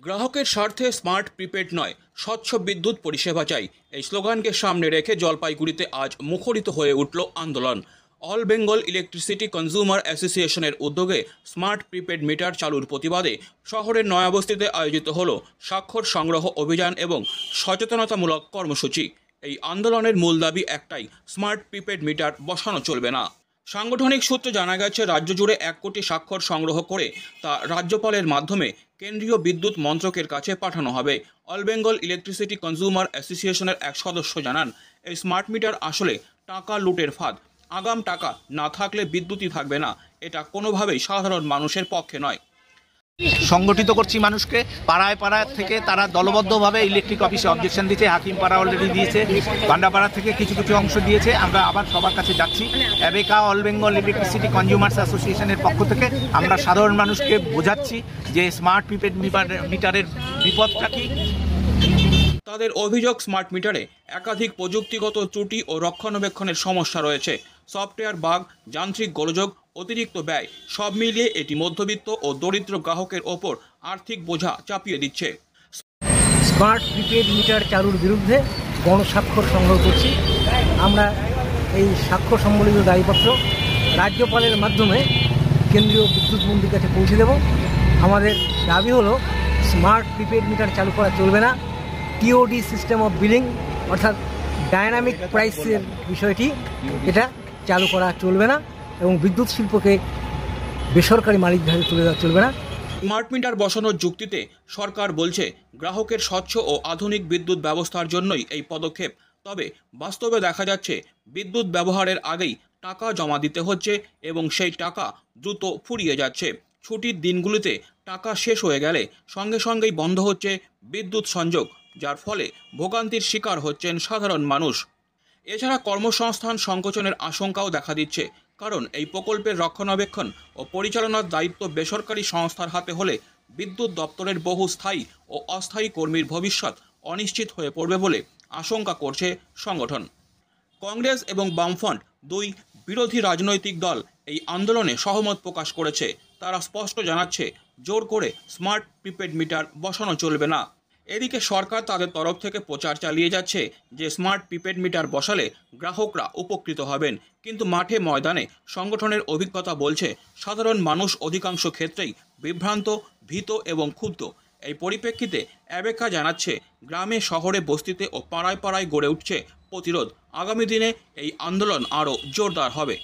গ্রাহকের স্বার্থে smart prepaid নয়, স্বচ্ছ বিদ্যুৎ পরিষেবা চাই, এই স্লোগানকে সামনে রেখে জলপাইগুড়িতে আজ মুখরিত হয়ে উঠল আন্দোলন। অল বেঙ্গল ইলেকট্রিসিটি কনজিউমার অ্যাসোসিয়েশনের উদ্যোগে স্মার্ট প্রিপেড মিটার চালুর প্রতিবাদে শহরের নয়াবস্তিতে আয়োজিত হল স্বাক্ষর সংগ্রহ অভিযান এবং সচেতনতামূলক কর্মসূচি। এই আন্দোলনের মূল দাবি একটাই, স্মার্ট প্রিপেড মিটার বসানো চলবে না। সাংগঠনিক সূত্রে জানা গেছে, রাজ্য জুড়ে 1 কোটি স্বাক্ষর সংগ্রহ করে তা রাজ্যপালের মাধ্যমে কেন্দ্রীয় বিদ্যুৎ মন্ত্রকের কাছে পাঠানো হবে। অল বেঙ্গল ইলেকট্রিসিটি কনজিউমার অ্যাসোসিয়েশনের এক সদস্য জানান, এই স্মার্ট মিটার আসলে টাকা লুটের ফাঁদ। আগাম টাকা না থাকলে বিদ্যুৎই থাকবে না, এটা কোনোভাবেই সাধারণ মানুষের পক্ষে নয়। সংগঠিত করছি মানুষকে, পাড়ায় পাড়ায় থেকে তারা দলবদ্ধভাবে ইলেকট্রিক অফিসে অবজেকশন দিয়েছে। হাকিম পাড়া অলরেডি দিয়েছে, পান্ডাপাড়া থেকে কিছু কিছু অংশ দিয়েছে। আমরা আবার সবার কাছে যাচ্ছি। অ্যাবেকা অল বেঙ্গল ইলেকট্রিসিটি কনজিউমার্স অ্যাসোসিয়েশনের পক্ষ থেকে আমরা সাধারণ মানুষকে বোঝাচ্ছি যে স্মার্ট প্রিপেড মিটারের বিপদটা কি। তাদের অভিযোগ, স্মার্ট মিটারে একাধিক প্রযুক্তিগত ত্রুটি ও রক্ষণাবেক্ষণের সমস্যা রয়েছে। সফটওয়্যার বাগ, যান্ত্রিক গোলযোগ, অতিরিক্ত ব্যয়, সব মিলিয়ে এটি মধ্যবিত্ত ও দরিদ্র গ্রাহকের ওপর আর্থিক বোঝা চাপিয়ে দিচ্ছে। স্মার্ট প্রিপেড মিটার চালুর বিরুদ্ধে গণস্বাক্ষর সংগ্রহ করছি। আমরা এই স্বাক্ষর সম্বলিত দাবিপত্র রাজ্যপালের মাধ্যমে কেন্দ্রীয় বিদ্যুৎ মন্ত্রীর কাছে পৌঁছে দেব। আমাদের দাবি হলো, স্মার্ট প্রিপেড মিটার চালু করা চলবে না। টিওডি সিস্টেম অফ বিলিং অর্থাৎ ডায়নামিক প্রাইসের বিষয়টি, এটা চালু করা চলবে না এবং বিদ্যুৎ শিল্পকে বেসরকারি মালিকভাবে তুলে দেওয়া চলবে না। স্মার্ট মিটার বসানোর যুক্তিতে সরকার বলছে, গ্রাহকের স্বচ্ছ ও আধুনিক বিদ্যুৎ ব্যবস্থার জন্যই এই পদক্ষেপ। তবে বাস্তবে দেখা যাচ্ছে, বিদ্যুৎ ব্যবহারের আগেই টাকা জমা দিতে হচ্ছে এবং সেই টাকা দ্রুত ফুরিয়ে যাচ্ছে। ছুটির দিনগুলিতে টাকা শেষ হয়ে গেলে সঙ্গে সঙ্গেই বন্ধ হচ্ছে বিদ্যুৎ সংযোগ, যার ফলে ভোগান্তির শিকার হচ্ছেন সাধারণ মানুষ। এছাড়া কর্মসংস্থান সংকোচনের আশঙ্কাও দেখা দিচ্ছে, কারণ এই প্রকল্পের রক্ষণাবেক্ষণ ও পরিচালনার দায়িত্ব বেসরকারি সংস্থার হাতে হলে বিদ্যুৎ দপ্তরের বহু স্থায়ী ও অস্থায়ী কর্মীর ভবিষ্যৎ অনিশ্চিত হয়ে পড়বে বলে আশঙ্কা করছে সংগঠন। কংগ্রেস এবং বামফ্রন্ট, দুই বিরোধী রাজনৈতিক দল, এই আন্দোলনে সহমত প্রকাশ করেছে। তারা স্পষ্ট জানাচ্ছে, জোর করে স্মার্ট প্রিপেড মিটার বসানো চলবে না। এদিকে সরকার তাদের তরফ থেকে প্রচার চালিয়ে যাচ্ছে যে স্মার্ট প্রিপেড মিটার বসালে গ্রাহকরা উপকৃত হবেন, কিন্তু মাঠে ময়দানে সংগঠনের অভিজ্ঞতা বলছে, সাধারণ মানুষ অধিকাংশ ক্ষেত্রেই বিভ্রান্ত, ভীত এবং ক্ষুব্ধ। এই পরিপ্রেক্ষিতে অ্যাবেকা জানাচ্ছে, গ্রামে শহরে বস্তিতে ও পাড়ায় পাড়ায় গড়ে উঠছে প্রতিরোধ। আগামী দিনে এই আন্দোলন আরও জোরদার হবে।